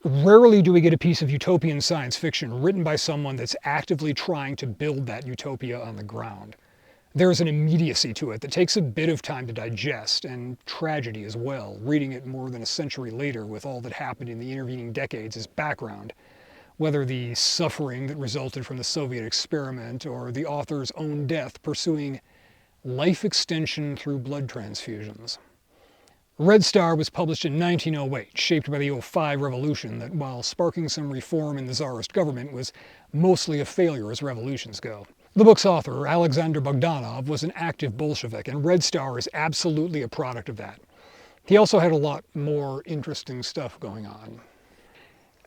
Rarely do we get a piece of utopian science fiction written by someone that's actively trying to build that utopia on the ground. There's an immediacy to it that takes a bit of time to digest, and tragedy as well, reading it more than a century later with all that happened in the intervening decades as background, whether the suffering that resulted from the Soviet experiment or the author's own death pursuing life extension through blood transfusions. Red Star was published in 1908, shaped by the '05 revolution that, while sparking some reform in the Tsarist government, was mostly a failure as revolutions go. The book's author, Alexander Bogdanov, was an active Bolshevik, and Red Star is absolutely a product of that. He also had a lot more interesting stuff going on.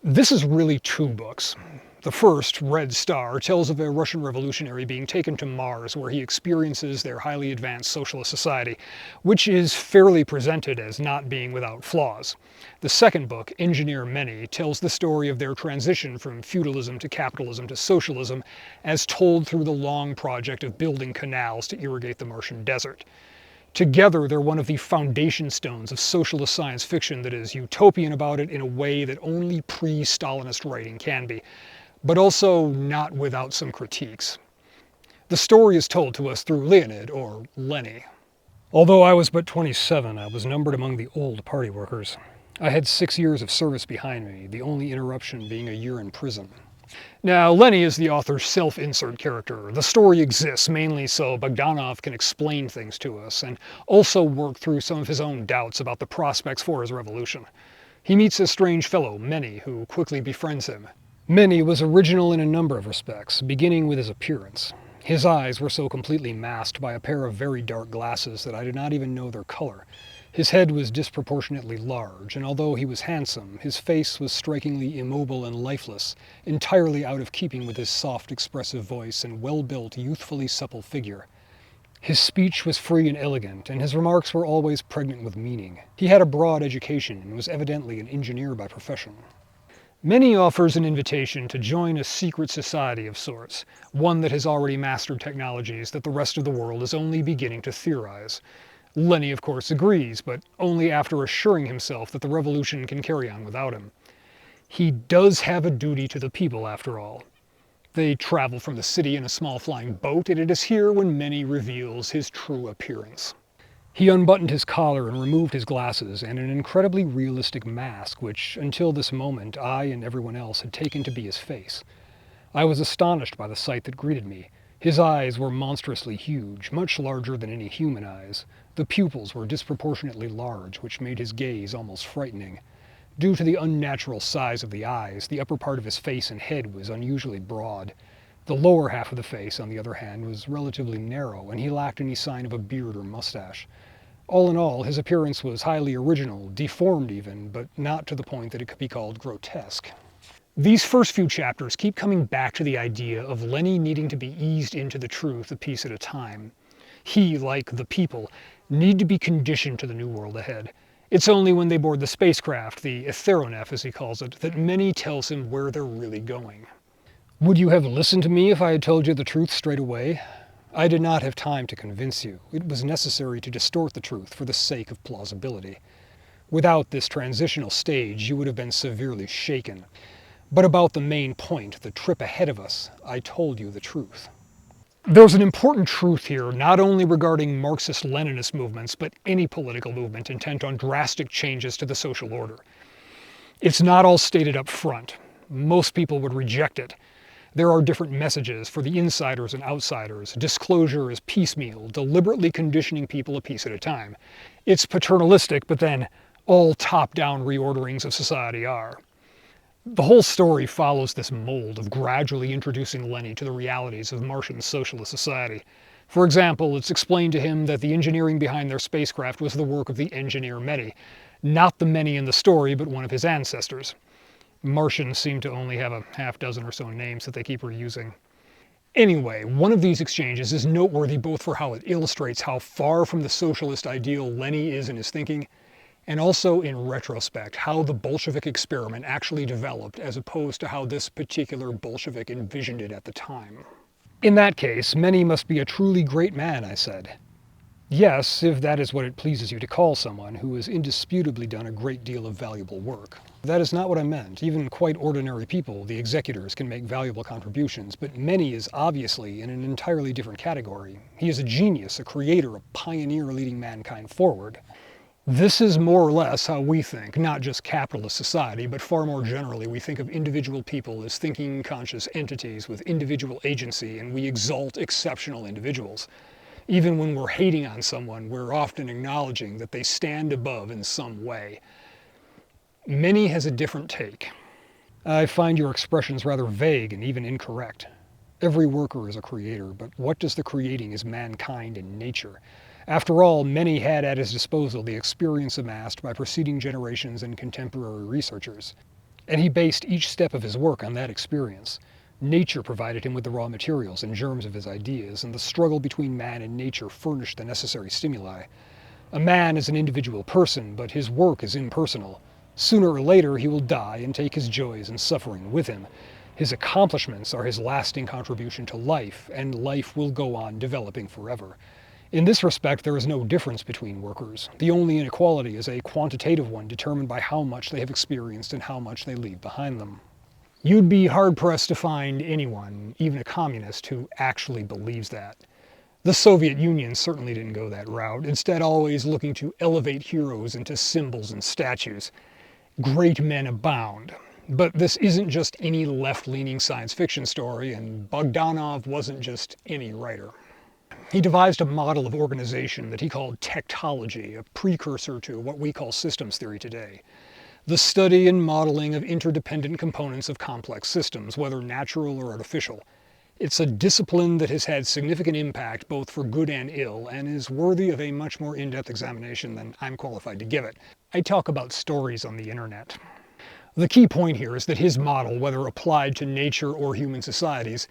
This is really two books. The first, Red Star, tells of a Russian revolutionary being taken to Mars, where he experiences their highly advanced socialist society, which is fairly presented as not being without flaws. The second book, Engineer Menni, tells the story of their transition from feudalism to capitalism to socialism, as told through the long project of building canals to irrigate the Martian desert. Together, they're one of the foundation stones of socialist science fiction that is utopian about it in a way that only pre-Stalinist writing can be, but also not without some critiques. The story is told to us through Leonid, or Lenny. Although I was but 27, I was numbered among the old party workers. I had 6 years of service behind me, the only interruption being a year in prison. Now, Lenny is the author's self-insert character. The story exists mainly so Bogdanov can explain things to us, and also work through some of his own doubts about the prospects for his revolution. He meets a strange fellow, Menni, who quickly befriends him. Menni was original in a number of respects, beginning with his appearance. His eyes were so completely masked by a pair of very dark glasses that I did not even know their color. His head was disproportionately large, and although he was handsome, his face was strikingly immobile and lifeless, entirely out of keeping with his soft, expressive voice and well-built, youthfully supple figure. His speech was free and elegant, and his remarks were always pregnant with meaning. He had a broad education and was evidently an engineer by profession. Menni offers an invitation to join a secret society of sorts, one that has already mastered technologies that the rest of the world is only beginning to theorize. Lenny, of course, agrees, but only after assuring himself that the revolution can carry on without him. He does have a duty to the people, after all. They travel from the city in a small flying boat, and it is here when Menni reveals his true appearance. He unbuttoned his collar and removed his glasses and an incredibly realistic mask, which, until this moment, I and everyone else had taken to be his face. I was astonished by the sight that greeted me. His eyes were monstrously huge, much larger than any human eyes. The pupils were disproportionately large, which made his gaze almost frightening. Due to the unnatural size of the eyes, the upper part of his face and head was unusually broad. The lower half of the face, on the other hand, was relatively narrow, and he lacked any sign of a beard or mustache. All in all, his appearance was highly original, deformed even, but not to the point that it could be called grotesque. These first few chapters keep coming back to the idea of Lenny needing to be eased into the truth a piece at a time. He, like the people, need to be conditioned to the new world ahead. It's only when they board the spacecraft, the Etheronef as he calls it, that Menni tells him where they're really going. Would you have listened to me if I had told you the truth straight away? I did not have time to convince you. It was necessary to distort the truth for the sake of plausibility. Without this transitional stage, you would have been severely shaken. But about the main point, the trip ahead of us, I told you the truth. There's an important truth here, not only regarding Marxist-Leninist movements, but any political movement intent on drastic changes to the social order. It's not all stated up front. Most people would reject it. There are different messages for the insiders and outsiders. Disclosure is piecemeal, deliberately conditioning people a piece at a time. It's paternalistic, but then all top-down reorderings of society are. The whole story follows this mold of gradually introducing Lenny to the realities of Martian socialist society. For example, it's explained to him that the engineering behind their spacecraft was the work of the Engineer Menni, not the Menni in the story, but one of his ancestors. Martians seem to only have a half-dozen or so names that they keep reusing. Anyway, one of these exchanges is noteworthy both for how it illustrates how far from the socialist ideal Lenny is in his thinking, and also, in retrospect, how the Bolshevik experiment actually developed as opposed to how this particular Bolshevik envisioned it at the time. In that case, Menni must be a truly great man, I said. Yes, if that is what it pleases you to call someone who has indisputably done a great deal of valuable work. That is not what I meant. Even quite ordinary people, the executors, can make valuable contributions, but Menni is obviously in an entirely different category. He is a genius, a creator, a pioneer leading mankind forward. This is more or less how we think, not just capitalist society, but far more generally we think of individual people as thinking, conscious entities with individual agency, and we exalt exceptional individuals. Even when we're hating on someone, we're often acknowledging that they stand above in some way. Menni has a different take. I find your expressions rather vague and even incorrect. Every worker is a creator, but what does the creating as mankind and nature? After all, Menni had at his disposal the experience amassed by preceding generations and contemporary researchers, and he based each step of his work on that experience. Nature provided him with the raw materials and germs of his ideas, and the struggle between man and nature furnished the necessary stimuli. A man is an individual person, but his work is impersonal. Sooner or later he will die and take his joys and suffering with him. His accomplishments are his lasting contribution to life, and life will go on developing forever. In this respect, there is no difference between workers. The only inequality is a quantitative one determined by how much they have experienced and how much they leave behind them. You'd be hard-pressed to find anyone, even a communist, who actually believes that. The Soviet Union certainly didn't go that route, instead always looking to elevate heroes into symbols and statues. Great men abound. But this isn't just any left-leaning science fiction story, and Bogdanov wasn't just any writer. He devised a model of organization that he called Tektology, a precursor to what we call systems theory today. The study and modeling of interdependent components of complex systems, whether natural or artificial. It's a discipline that has had significant impact both for good and ill, and is worthy of a much more in-depth examination than I'm qualified to give it. I talk about stories on the internet. The key point here is that his model, whether applied to nature or human societies,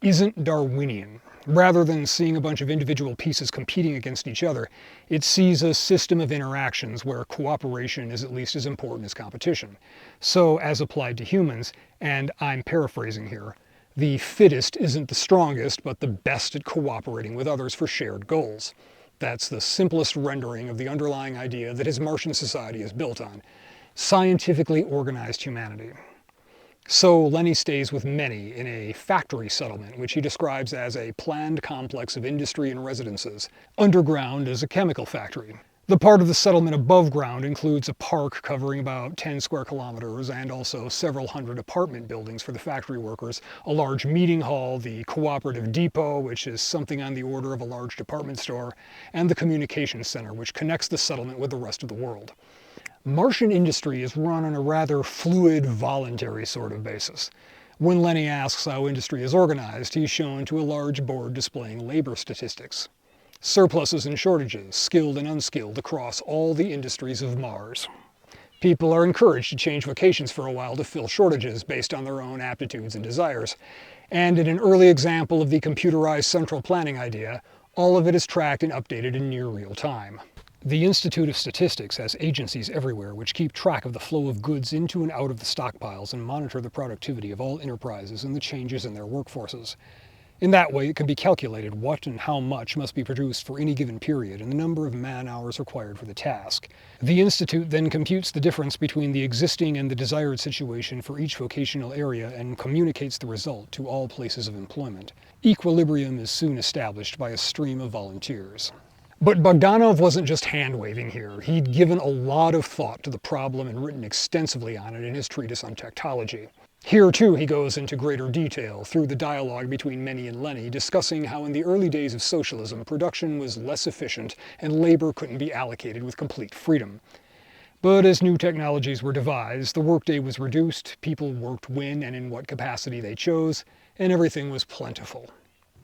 isn't Darwinian. Rather than seeing a bunch of individual pieces competing against each other, it sees a system of interactions where cooperation is at least as important as competition. So, as applied to humans, and I'm paraphrasing here, the fittest isn't the strongest, but the best at cooperating with others for shared goals. That's the simplest rendering of the underlying idea that his Martian society is built on: scientifically organized humanity. So Lenny stays with Menni in a factory settlement, which he describes as a planned complex of industry and residences. Underground is a chemical factory. The part of the settlement above ground includes a park covering about 10 square kilometers and also several hundred apartment buildings for the factory workers, a large meeting hall, the cooperative depot, which is something on the order of a large department store, and the communications center, which connects the settlement with the rest of the world. Martian industry is run on a rather fluid, voluntary sort of basis. When Lenny asks how industry is organized, he's shown to a large board displaying labor statistics. Surpluses and shortages, skilled and unskilled, across all the industries of Mars. People are encouraged to change vocations for a while to fill shortages based on their own aptitudes and desires. And in an early example of the computerized central planning idea, all of it is tracked and updated in near real time. The Institute of Statistics has agencies everywhere which keep track of the flow of goods into and out of the stockpiles and monitor the productivity of all enterprises and the changes in their workforces. In that way, it can be calculated what and how much must be produced for any given period and the number of man-hours required for the task. The Institute then computes the difference between the existing and the desired situation for each vocational area and communicates the result to all places of employment. Equilibrium is soon established by a stream of volunteers. But Bogdanov wasn't just hand-waving here. He'd given a lot of thought to the problem and written extensively on it in his treatise on Tektology. Here, too, he goes into greater detail through the dialogue between Menni and Lenny, discussing how in the early days of socialism, production was less efficient and labor couldn't be allocated with complete freedom. But as new technologies were devised, the workday was reduced, people worked when and in what capacity they chose, and everything was plentiful.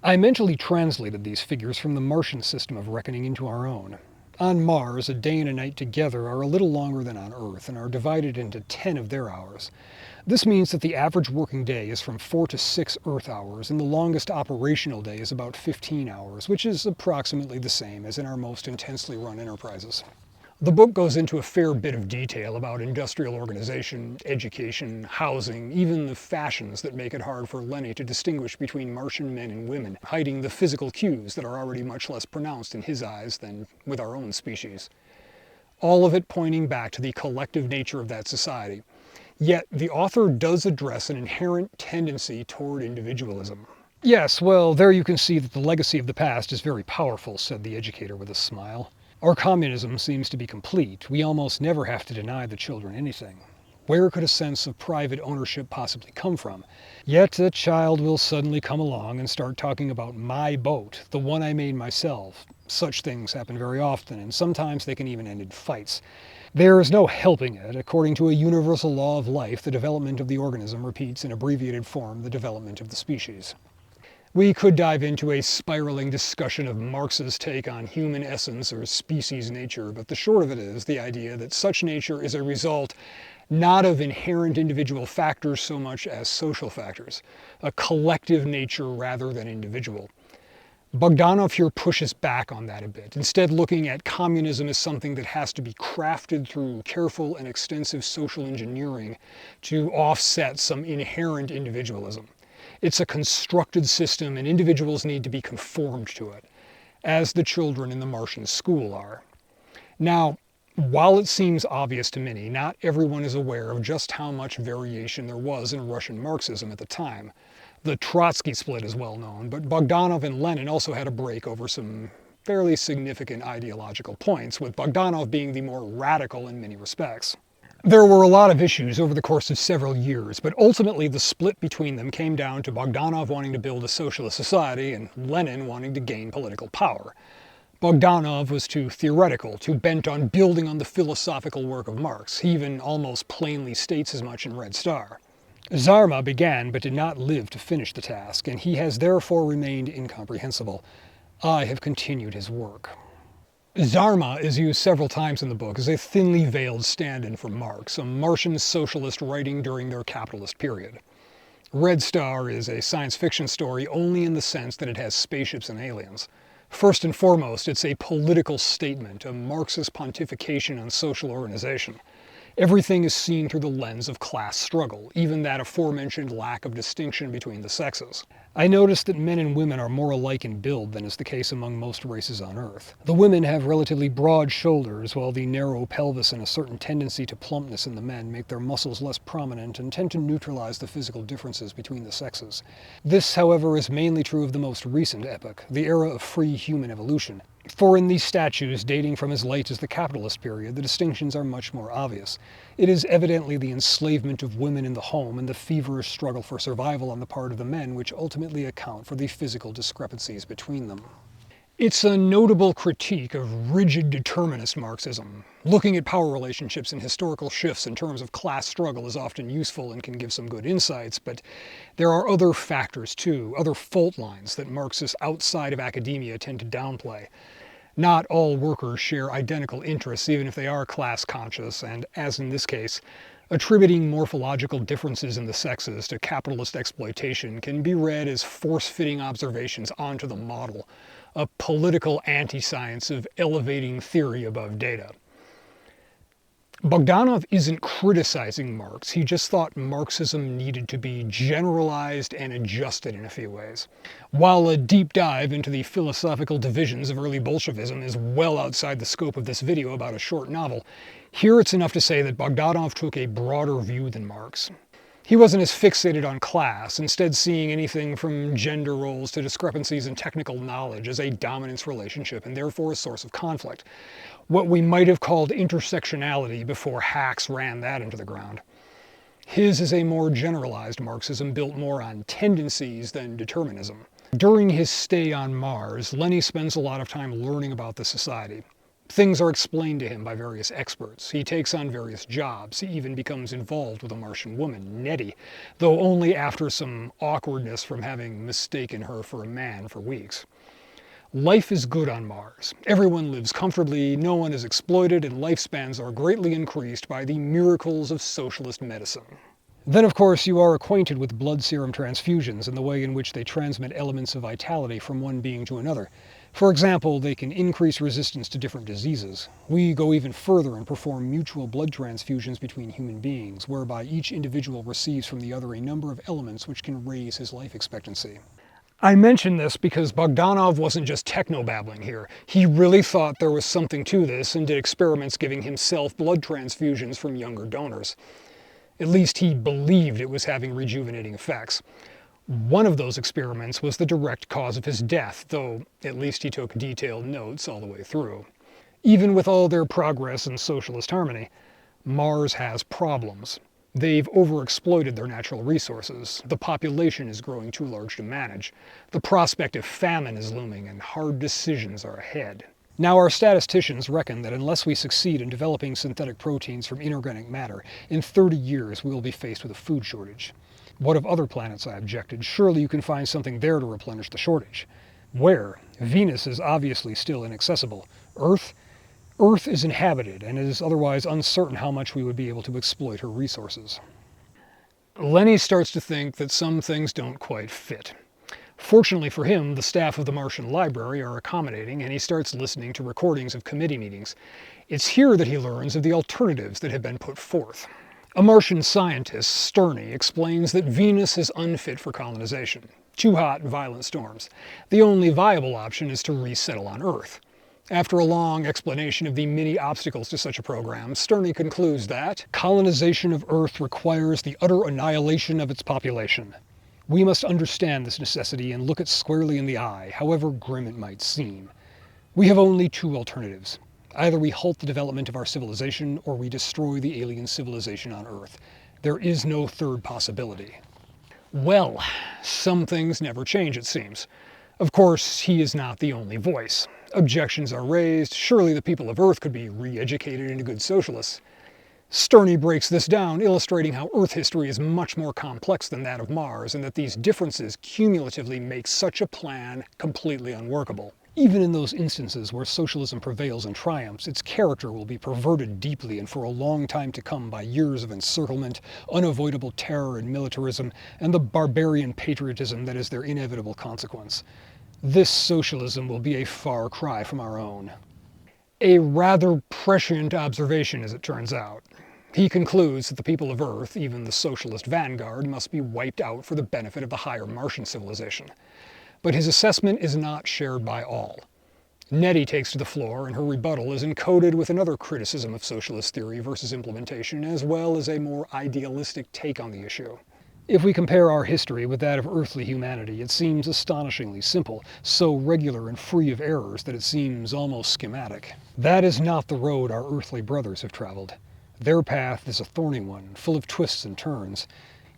I mentally translated these figures from the Martian system of reckoning into our own. On Mars, a day and a night together are a little longer than on Earth and are divided into 10 of their hours. This means that the average working day is from 4 to 6 Earth hours, and the longest operational day is about 15 hours, which is approximately the same as in our most intensely run enterprises. The book goes into a fair bit of detail about industrial organization, education, housing, even the fashions that make it hard for Lenny to distinguish between Martian men and women, hiding the physical cues that are already much less pronounced in his eyes than with our own species. All of it pointing back to the collective nature of that society. Yet the author does address an inherent tendency toward individualism. Yes, well, there you can see that the legacy of the past is very powerful, said the educator with a smile. Our communism seems to be complete. We almost never have to deny the children anything. Where could a sense of private ownership possibly come from? Yet a child will suddenly come along and start talking about my boat, the one I made myself. Such things happen very often, and sometimes they can even end in fights. There is no helping it. According to a universal law of life, the development of the organism repeats in abbreviated form the development of the species. We could dive into a spiraling discussion of Marx's take on human essence or species nature, but the short of it is the idea that such nature is a result not of inherent individual factors so much as social factors, a collective nature rather than individual. Bogdanov here pushes back on that a bit, instead looking at communism as something that has to be crafted through careful and extensive social engineering to offset some inherent individualism. It's a constructed system and individuals need to be conformed to it, as the children in the Martian school are. Now, while it seems obvious to many, not everyone is aware of just how much variation there was in Russian Marxism at the time. The Trotsky split is well known, but Bogdanov and Lenin also had a break over some fairly significant ideological points, with Bogdanov being the more radical in many respects. There were a lot of issues over the course of several years, but ultimately the split between them came down to Bogdanov wanting to build a socialist society and Lenin wanting to gain political power. Bogdanov was too theoretical, too bent on building on the philosophical work of Marx. He even almost plainly states as much in Red Star. Zarma began but did not live to finish the task, and he has therefore remained incomprehensible. I have continued his work. Zarma is used several times in the book as a thinly veiled stand-in for Marx, a Martian socialist writing during their capitalist period. Red Star is a science fiction story only in the sense that it has spaceships and aliens. First and foremost, it's a political statement, a Marxist pontification on social organization. Everything is seen through the lens of class struggle, even that aforementioned lack of distinction between the sexes. I noticed that men and women are more alike in build than is the case among most races on Earth. The women have relatively broad shoulders, while the narrow pelvis and a certain tendency to plumpness in the men make their muscles less prominent and tend to neutralize the physical differences between the sexes. This, however, is mainly true of the most recent epoch, the era of free human evolution. For in these statues, dating from as late as the capitalist period, the distinctions are much more obvious. It is evidently the enslavement of women in the home and the feverish struggle for survival on the part of the men which ultimately account for the physical discrepancies between them. It's a notable critique of rigid determinist Marxism. Looking at power relationships and historical shifts in terms of class struggle is often useful and can give some good insights, but there are other factors too, other fault lines that Marxists outside of academia tend to downplay. Not all workers share identical interests, even if they are class conscious, and as in this case, attributing morphological differences in the sexes to capitalist exploitation can be read as force-fitting observations onto the model, a political anti-science of elevating theory above data. Bogdanov isn't criticizing Marx, he just thought Marxism needed to be generalized and adjusted in a few ways. While a deep dive into the philosophical divisions of early Bolshevism is well outside the scope of this video about a short novel, here it's enough to say that Bogdanov took a broader view than Marx. He wasn't as fixated on class, instead seeing anything from gender roles to discrepancies in technical knowledge as a dominance relationship and therefore a source of conflict. What we might have called intersectionality before hacks ran that into the ground. His is a more generalized Marxism built more on tendencies than determinism. During his stay on Mars, Lenny spends a lot of time learning about the society. Things are explained to him by various experts. He takes on various jobs. He even becomes involved with a Martian woman, Nettie, though only after some awkwardness from having mistaken her for a man for weeks. Life is good on Mars. Everyone lives comfortably, no one is exploited, and lifespans are greatly increased by the miracles of socialist medicine. Then, of course, you are acquainted with blood serum transfusions and the way in which they transmit elements of vitality from one being to another. For example, they can increase resistance to different diseases. We go even further and perform mutual blood transfusions between human beings, whereby each individual receives from the other a number of elements which can raise his life expectancy. I mention this because Bogdanov wasn't just techno-babbling here. He really thought there was something to this and did experiments giving himself blood transfusions from younger donors. At least he believed it was having rejuvenating effects. One of those experiments was the direct cause of his death, though at least he took detailed notes all the way through. Even with all their progress and socialist harmony, Mars has problems. They've overexploited their natural resources. The population is growing too large to manage. The prospect of famine is looming, and hard decisions are ahead. Now, our statisticians reckon that unless we succeed in developing synthetic proteins from inorganic matter, in 30 years we will be faced with a food shortage. What of other planets, I objected? Surely you can find something there to replenish the shortage. Where? Venus is obviously still inaccessible. Earth? Earth is inhabited, and it is otherwise uncertain how much we would be able to exploit her resources. Lenny starts to think that some things don't quite fit. Fortunately for him, the staff of the Martian library are accommodating, and he starts listening to recordings of committee meetings. It's here that he learns of the alternatives that have been put forth. A Martian scientist, Sterney, explains that Venus is unfit for colonization. Too hot, violent storms. The only viable option is to resettle on Earth. After a long explanation of the many obstacles to such a program, Sterney concludes that colonization of Earth requires the utter annihilation of its population. We must understand this necessity and look it squarely in the eye, however grim it might seem. We have only two alternatives. Either we halt the development of our civilization, or we destroy the alien civilization on Earth. There is no third possibility. Well, some things never change, it seems. Of course, he is not the only voice. Objections are raised. Surely the people of Earth could be re-educated into good socialists. Sterney breaks this down, illustrating how Earth history is much more complex than that of Mars, and that these differences cumulatively make such a plan completely unworkable. Even in those instances where socialism prevails and triumphs, its character will be perverted deeply and for a long time to come by years of encirclement, unavoidable terror and militarism, and the barbarian patriotism that is their inevitable consequence. This socialism will be a far cry from our own. A rather prescient observation, as it turns out. He concludes that the people of Earth, even the socialist vanguard, must be wiped out for the benefit of the higher Martian civilization. But his assessment is not shared by all. Nettie takes to the floor, and her rebuttal is encoded with another criticism of socialist theory versus implementation, as well as a more idealistic take on the issue. If we compare our history with that of earthly humanity, it seems astonishingly simple, so regular and free of errors that it seems almost schematic. That is not the road our earthly brothers have traveled. Their path is a thorny one, full of twists and turns.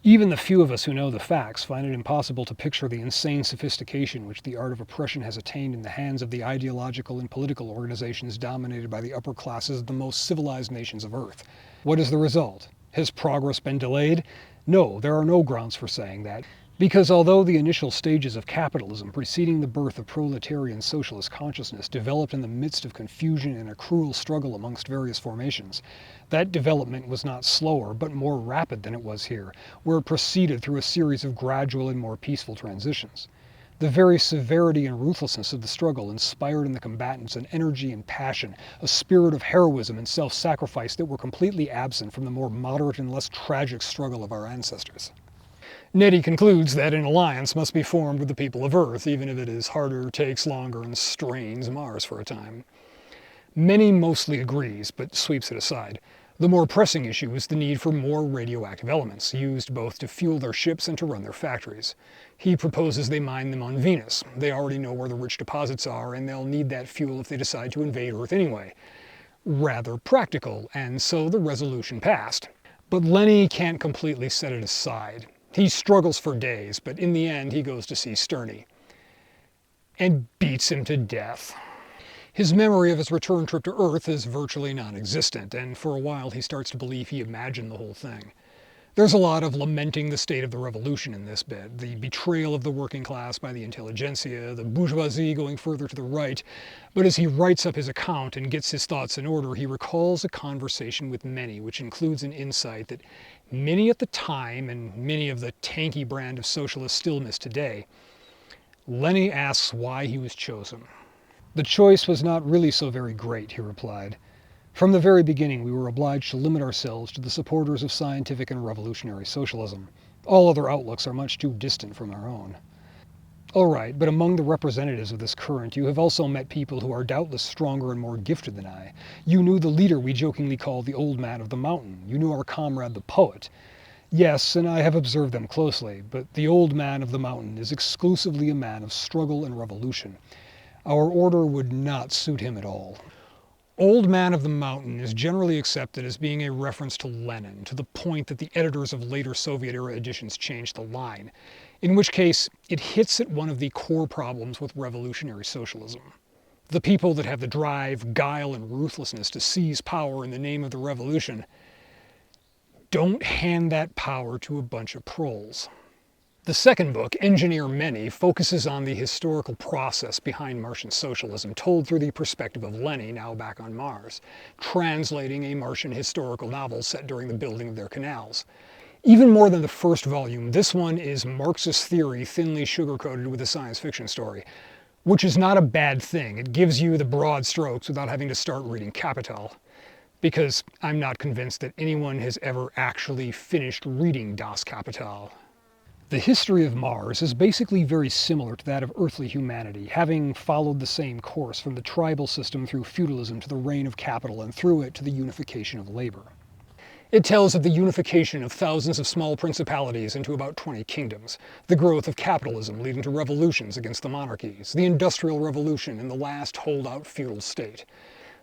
Even the few of us who know the facts find it impossible to picture the insane sophistication which the art of oppression has attained in the hands of the ideological and political organizations dominated by the upper classes of the most civilized nations of Earth. What is the result? Has progress been delayed? No, there are no grounds for saying that, because although the initial stages of capitalism preceding the birth of proletarian socialist consciousness developed in the midst of confusion and a cruel struggle amongst various formations, that development was not slower but more rapid than it was here, where it proceeded through a series of gradual and more peaceful transitions. The very severity and ruthlessness of the struggle inspired in the combatants an energy and passion, a spirit of heroism and self-sacrifice that were completely absent from the more moderate and less tragic struggle of our ancestors. Nettie concludes that an alliance must be formed with the people of Earth, even if it is harder, takes longer, and strains Mars for a time. Menni mostly agrees, but sweeps it aside. The more pressing issue is the need for more radioactive elements, used both to fuel their ships and to run their factories. He proposes they mine them on Venus. They already know where the rich deposits are, and they'll need that fuel if they decide to invade Earth anyway. Rather practical, and so the resolution passed. But Lenny can't completely set it aside. He struggles for days, but in the end he goes to see Sterney and beats him to death. His memory of his return trip to Earth is virtually non-existent, and for a while he starts to believe he imagined the whole thing. There's a lot of lamenting the state of the revolution in this bit, the betrayal of the working class by the intelligentsia, the bourgeoisie going further to the right, but as he writes up his account and gets his thoughts in order, he recalls a conversation with Menni, which includes an insight that many at the time, and many of the tanky brand of socialists still miss today. Lenny asks why he was chosen. The choice was not really so very great, he replied. From the very beginning, we were obliged to limit ourselves to the supporters of scientific and revolutionary socialism. All other outlooks are much too distant from our own. Alright, but among the representatives of this current, you have also met people who are doubtless stronger and more gifted than I. You knew the leader we jokingly call the Old Man of the Mountain. You knew our comrade the poet. Yes, and I have observed them closely, but the Old Man of the Mountain is exclusively a man of struggle and revolution. Our order would not suit him at all. Old Man of the Mountain is generally accepted as being a reference to Lenin, to the point that the editors of later Soviet-era editions changed the line, in which case it hits at one of the core problems with revolutionary socialism. The people that have the drive, guile, and ruthlessness to seize power in the name of the revolution don't hand that power to a bunch of proles. The second book, Engineer Menni, focuses on the historical process behind Martian socialism, told through the perspective of Lenny, now back on Mars, translating a Martian historical novel set during the building of their canals. Even more than the first volume, this one is Marxist theory thinly sugar-coated with a science fiction story, which is not a bad thing. It gives you the broad strokes without having to start reading Capital, because I'm not convinced that anyone has ever actually finished reading Das Kapital. The history of Mars is basically very similar to that of earthly humanity, having followed the same course from the tribal system through feudalism to the reign of capital and through it to the unification of labor. It tells of the unification of thousands of small principalities into about 20 kingdoms, the growth of capitalism leading to revolutions against the monarchies, the Industrial Revolution and the last holdout feudal state.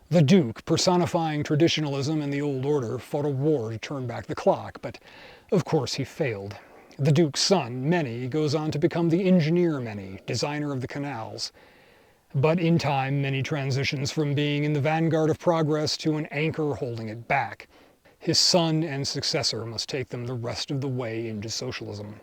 The Duke, personifying traditionalism and the old order, fought a war to turn back the clock, but of course he failed. The Duke's son, Menni, goes on to become the Engineer Menni, designer of the canals. But in time, Menni transitions from being in the vanguard of progress to an anchor holding it back. His son and successor must take them the rest of the way into socialism.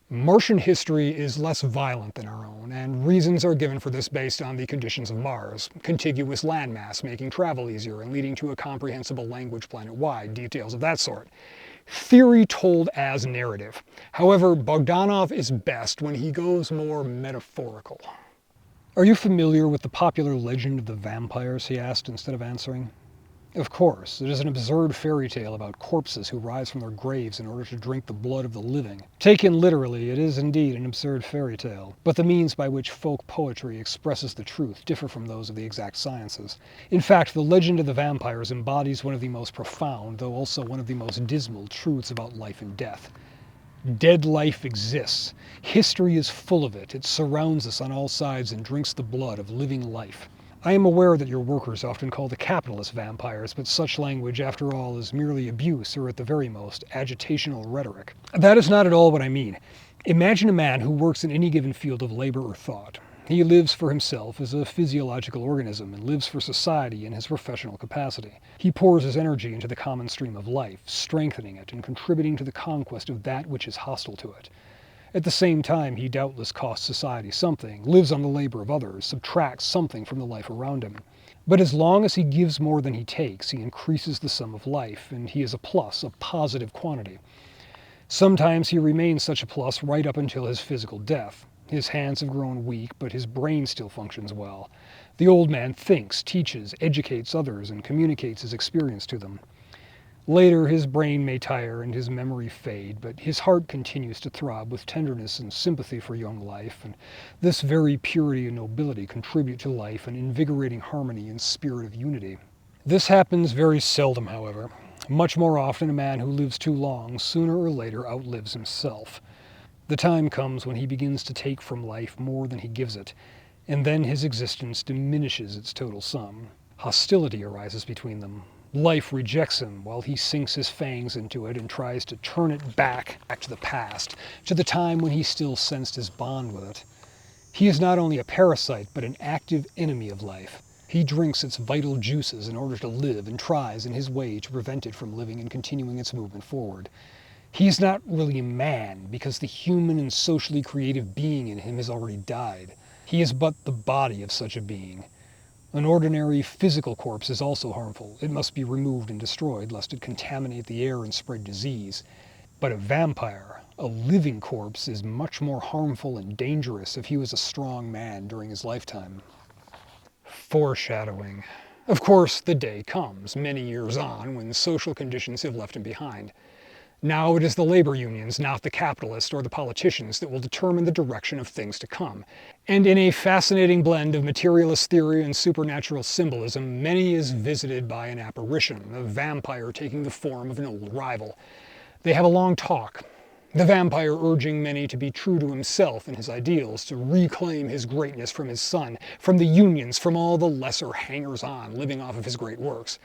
Martian history is less violent than our own, and reasons are given for this based on the conditions of Mars. Contiguous landmass making travel easier and leading to a comprehensible language planet-wide, details of that sort. Theory told as narrative. However, Bogdanov is best when he goes more metaphorical. Are you familiar with the popular legend of the vampires, he asked instead of answering. Of course, it is an absurd fairy tale about corpses who rise from their graves in order to drink the blood of the living. Taken literally, it is indeed an absurd fairy tale, but the means by which folk poetry expresses the truth differ from those of the exact sciences. In fact, the legend of the vampires embodies one of the most profound, though also one of the most dismal, truths about life and death. Dead life exists. History is full of it. It surrounds us on all sides and drinks the blood of living life. I am aware that your workers often call the capitalists vampires, but such language, after all, is merely abuse, or at the very most, agitational rhetoric. That is not at all what I mean. Imagine a man who works in any given field of labor or thought. He lives for himself as a physiological organism and lives for society in his professional capacity. He pours his energy into the common stream of life, strengthening it and contributing to the conquest of that which is hostile to it. At the same time, he doubtless costs society something, lives on the labor of others, subtracts something from the life around him. But as long as he gives more than he takes, he increases the sum of life, and he is a plus, a positive quantity. Sometimes he remains such a plus right up until his physical death. His hands have grown weak, but his brain still functions well. The old man thinks, teaches, educates others, and communicates his experience to them. Later, his brain may tire and his memory fade, but his heart continues to throb with tenderness and sympathy for young life, and this very purity and nobility contribute to life an invigorating harmony and spirit of unity. This happens very seldom, however. Much more often, a man who lives too long, sooner or later outlives himself. The time comes when he begins to take from life more than he gives it, and then his existence diminishes its total sum. Hostility arises between them. Life rejects him while he sinks his fangs into it and tries to turn it back to the past, to the time when he still sensed his bond with it. He is not only a parasite, but an active enemy of life. He drinks its vital juices in order to live and tries in his way to prevent it from living and continuing its movement forward. He is not really a man because the human and socially creative being in him has already died. He is but the body of such a being. An ordinary physical corpse is also harmful. It must be removed and destroyed lest it contaminate the air and spread disease. But a vampire, a living corpse, is much more harmful and dangerous if he was a strong man during his lifetime. Foreshadowing. Of course, the day comes, many years on, when social conditions have left him behind. Now it is the labor unions, not the capitalists or the politicians, that will determine the direction of things to come. And in a fascinating blend of materialist theory and supernatural symbolism, Menni is visited by an apparition, a vampire taking the form of an old rival. They have a long talk, the vampire urging Menni to be true to himself and his ideals, to reclaim his greatness from his son, from the unions, from all the lesser hangers-on living off of his great works.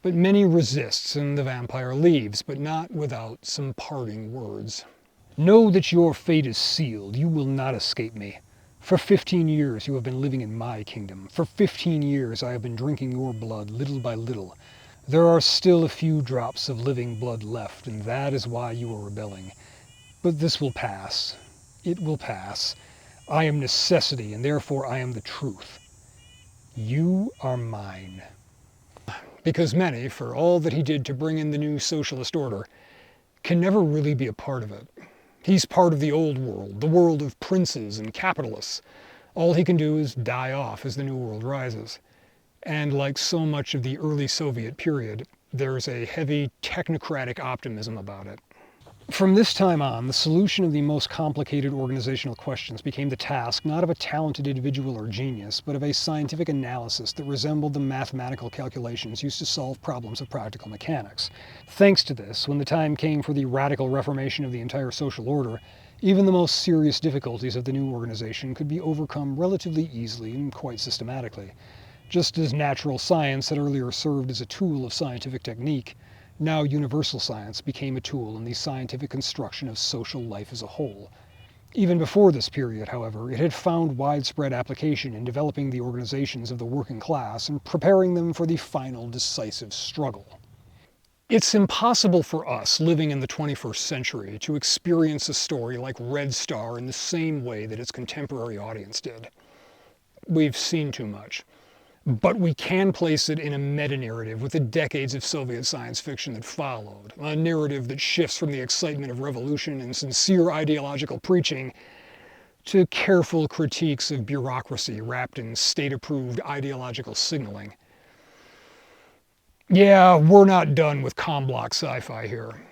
But Menni resists, and the vampire leaves, but not without some parting words. Know that your fate is sealed. You will not escape me. For 15 years you have been living in my kingdom. For 15 years I have been drinking your blood little by little. There are still a few drops of living blood left, and that is why you are rebelling. But this will pass. It will pass. I am necessity, and therefore I am the truth. You are mine. Because Menni, for all that he did to bring in the new socialist order, can never really be a part of it. He's part of the old world, the world of princes and capitalists. All he can do is die off as the new world rises. And like so much of the early Soviet period, there's a heavy technocratic optimism about it. From this time on, the solution of the most complicated organizational questions became the task not of a talented individual or genius, but of a scientific analysis that resembled the mathematical calculations used to solve problems of practical mechanics. Thanks to this, when the time came for the radical reformation of the entire social order, even the most serious difficulties of the new organization could be overcome relatively easily and quite systematically. Just as natural science had earlier served as a tool of scientific technique, now universal science became a tool in the scientific construction of social life as a whole. Even before this period, however, it had found widespread application in developing the organizations of the working class and preparing them for the final decisive struggle. It's impossible for us, living in the 21st century, to experience a story like Red Star in the same way that its contemporary audience did. We've seen too much. But we can place it in a meta-narrative with the decades of Soviet science fiction that followed, a narrative that shifts from the excitement of revolution and sincere ideological preaching to careful critiques of bureaucracy wrapped in state-approved ideological signaling. Yeah, we're not done with comm block sci-fi here.